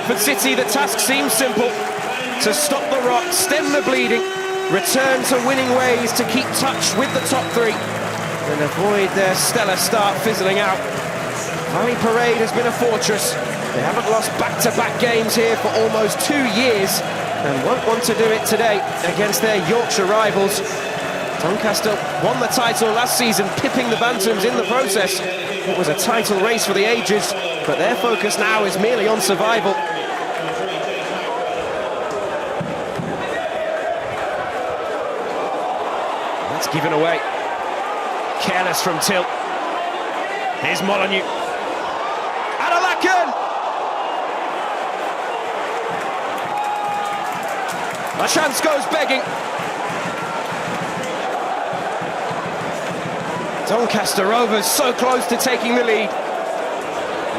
Bradford City, the task seems simple. To stop the rot, stem the bleeding, return to winning ways to keep touch with the top three and avoid their stellar start fizzling out. Valley Parade has been a fortress. They haven't lost back-to-back games here for almost 2 years and won't want to do it today against their Yorkshire rivals. Doncaster won the title last season, pipping the Bantams in the process. It was a title race for the ages, but their focus now is merely on survival. That's given away. Careless from Till. Here's Molyneux. Adelakan! A chance goes begging. Doncaster Rovers so close to taking the lead.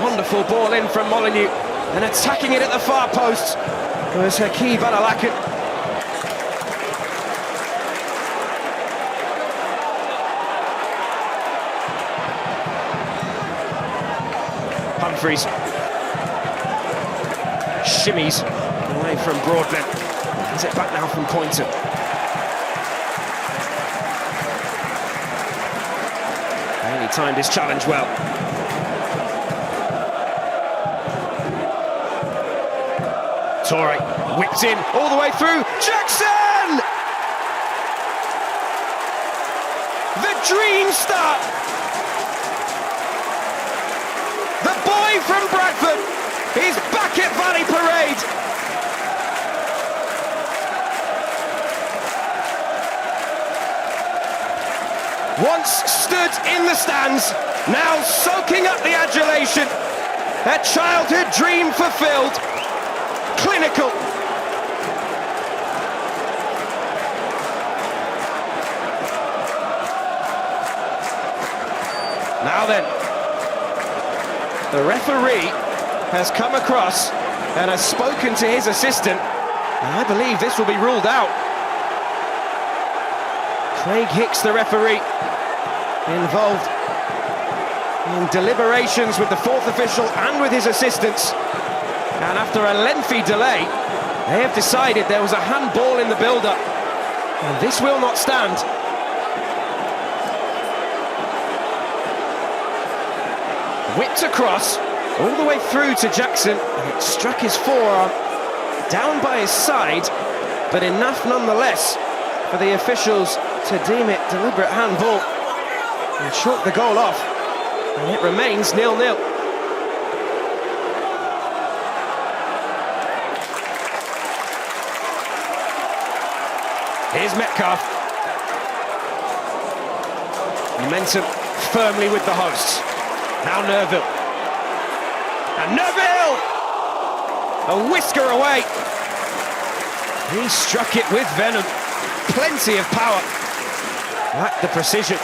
Wonderful ball in from Molyneux, and attacking it at the far post was Hakeeb Adelakan. Humphrys shimmies away from Broadbent. Is it back now from Pointon? And he timed his challenge well. Torre whipped in all the way through. Jackson! The dream start. The boy from Bradford is back at Valley Parade. Once stood in the stands, now soaking up the adulation. A childhood dream fulfilled. Clinical. Now then, the referee has come across and has spoken to his assistant, and I believe this will be ruled out. Craig Hicks, the referee, involved in deliberations with the fourth official and with his assistants. And after a lengthy delay, they have decided there was a handball in the build-up. And this will not stand. Whipped across, all the way through to Jackson, and it struck his forearm, down by his side, but enough nonetheless for the officials to deem it deliberate handball and chalk the goal off, and it remains 0-0. Here's Metcalf. Momentum firmly with the hosts. Now Nerville. And Nerville! A whisker away. He struck it with venom. Plenty of power. Lacked the precision.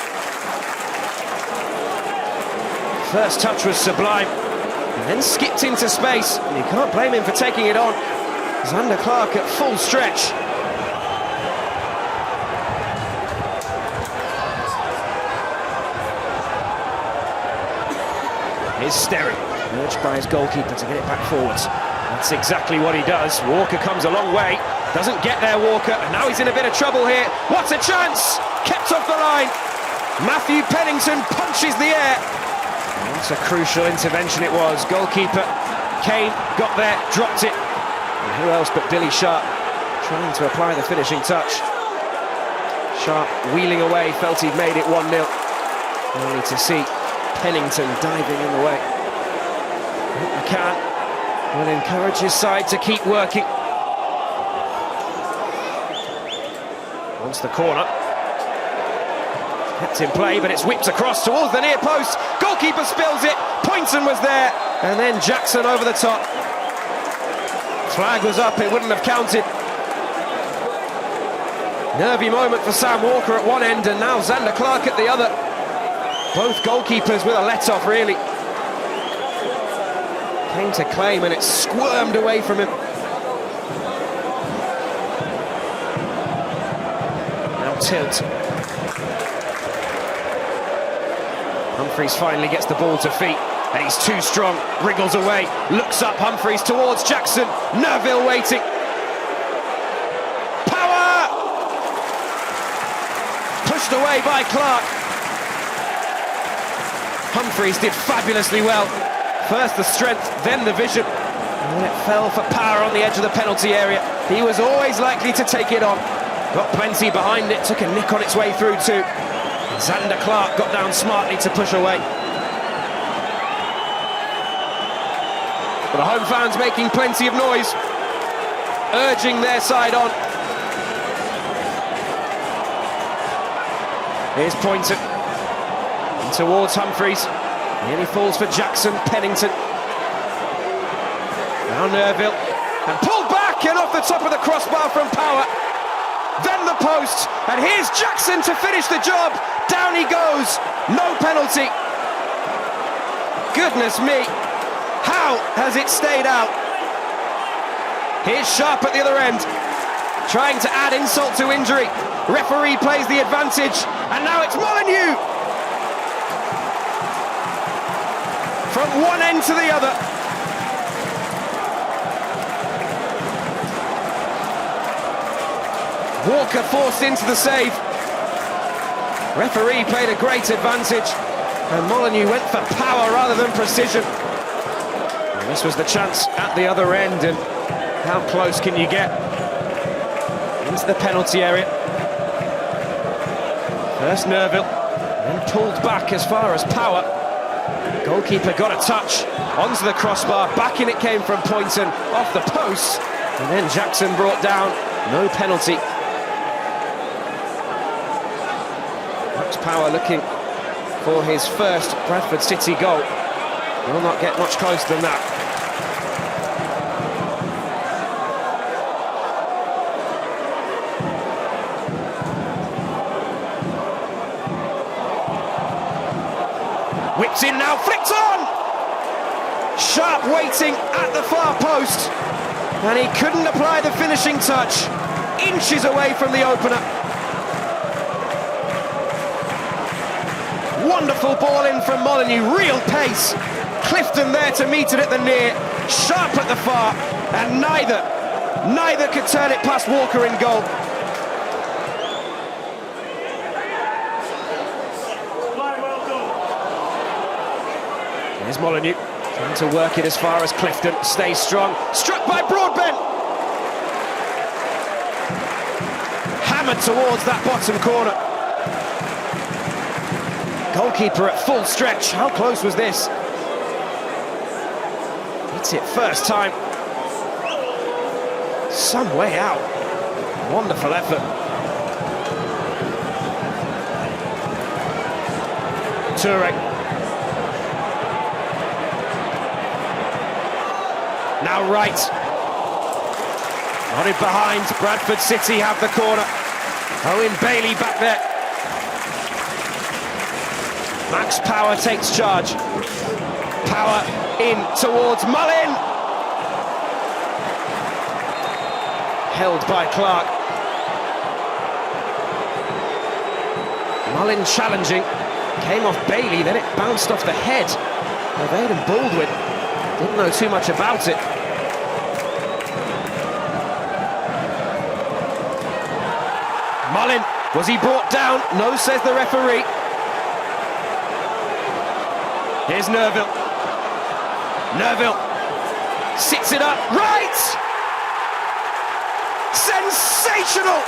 First touch was sublime. And then skipped into space. And you can't blame him for taking it on. Zander Clark at full stretch. Here's Sterry, urged by his goalkeeper to get it back forwards. That's exactly what he does. Walker comes a long way, doesn't get there, Walker, and now he's in a bit of trouble here. What a chance! Kept off the line. Matthew Pennington punches the air. What a crucial intervention it was. Goalkeeper Kane got there, dropped it. And who else but Billy Sharp trying to apply the finishing touch. Sharp wheeling away, felt he'd made it 1-0. Only to see Pennington diving in the way. McCann will encourage his side to keep working. Wants the corner. Kept in play, but it's whipped across towards the near post. Goalkeeper spills it. Pointon was there, and then Jackson over the top. Flag was up, it wouldn't have counted. Nervy moment for Sam Walker at one end, and now Zander Clark at the other. Both goalkeepers with a let-off, really. Came to claim, and it squirmed away from him. Now tilt. Humphrys finally gets the ball to feet. And he's too strong, wriggles away, looks up, Humphrys towards Jackson, Nerville waiting. Power! Pushed away by Clark. Humphrys did fabulously well. First the strength, then the vision. And then it fell for Power on the edge of the penalty area. He was always likely to take it on. Got plenty behind it, took a nick on its way through too. Xander Clark got down smartly to push away. But the home fans making plenty of noise, urging their side on. Here's Pointon. And towards Humphrys. Nearly falls for Jackson, Pennington. Now Nerville. And pulled back and off the top of the crossbar from Power. Then the post. And here's Jackson to finish the job. Down he goes. No penalty. Goodness me. How has it stayed out? Here's Sharp at the other end. Trying to add insult to injury. Referee plays the advantage. And now it's Molyneux. From one end to the other. Walker forced into the save. Referee played a great advantage. And Molyneux went for power rather than precision. And this was the chance at the other end. And how close can you get? Into the penalty area. First Nerville. Then pulled back as far as Power. Goalkeeper got a touch onto the crossbar, back in it came from Pointon, off the post, and then Jackson brought down, no penalty. Max Power looking for his first Bradford City goal. Will not get much closer than that. Whips in now, flicked on! Sharp waiting at the far post, and he couldn't apply the finishing touch. Inches away from the opener. Wonderful ball in from Molyneux, real pace. Clifton there to meet it at the near. Sharp at the far, and neither could turn it past Walker in goal. Here's Molyneux, trying to work it as far as Clifton, stays strong, struck by Broadbent! Hammered towards that bottom corner. Goalkeeper at full stretch, how close was this? Hits it first time. Some way out. Wonderful effort. Toure. Now right. On it behind, Bradford City have the corner. Owen Bailey back there. Max Power takes charge. Power in towards Mullin. Held by Clark. Mullin challenging. Came off Bailey, then it bounced off the head of Aidan Baldwin. Didn't know too much about it. Mullin, was he brought down? No, says the referee. Here's Nerville. Nerville sits it up, right! Sensational!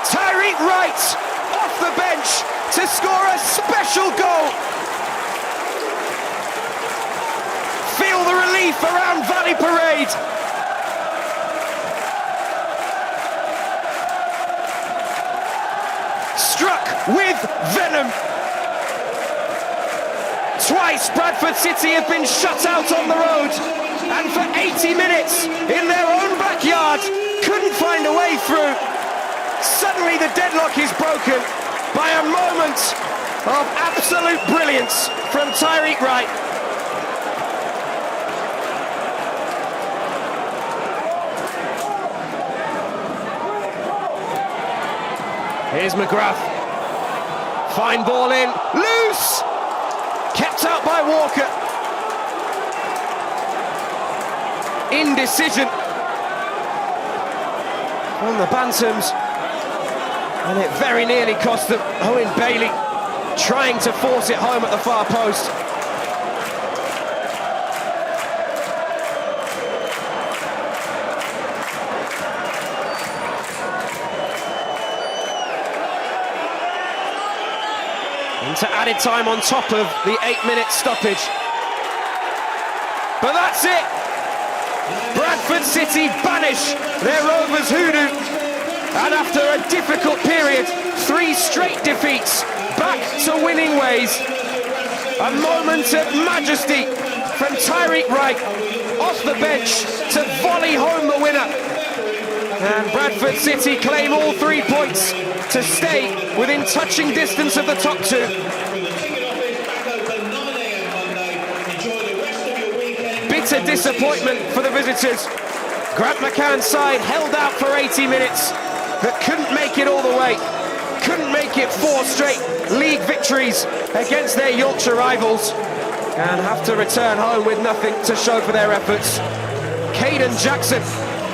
Tyreek Wright off the bench to score a special goal. Feel the relief around Valley Parade. Struck with venom. Twice Bradford City have been shut out on the road, and for 80 minutes in their own backyard couldn't find a way through. Suddenly the deadlock is broken by a moment of absolute brilliance from Tyreek Wright. Here's McGrath. Fine ball in, loose! Kept out by Walker. Indecision on the Bantams, and it very nearly cost them. Owen Bailey trying to force it home at the far post. Into added time on top of the 8-minute stoppage. But that's it! Bradford City banish their Rovers hoodoo. And after a difficult period, 3 straight defeats, back to winning ways. A moment of majesty from Tyreek Wright, off the bench to volley home the winner. And Bradford City claim all 3 points to stay within touching distance of the top 2. Bitter disappointment for the visitors. Grant McCann's side held out for 80 minutes, but couldn't make it all the way. Couldn't make it 4 straight league victories against their Yorkshire rivals, and have to return home with nothing to show for their efforts. Caden Jackson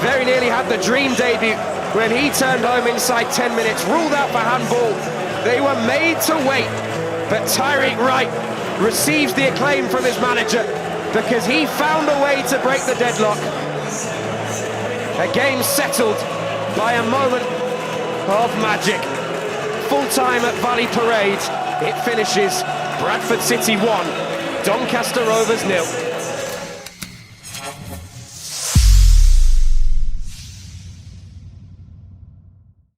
very nearly had the dream debut when he turned home inside 10 minutes, ruled out for handball. They were made to wait, but Tyreek Wright receives the acclaim from his manager because he found a way to break the deadlock. A game settled by a moment of magic. Full time at Valley Parade. It finishes Bradford City 1, Doncaster Rovers 0.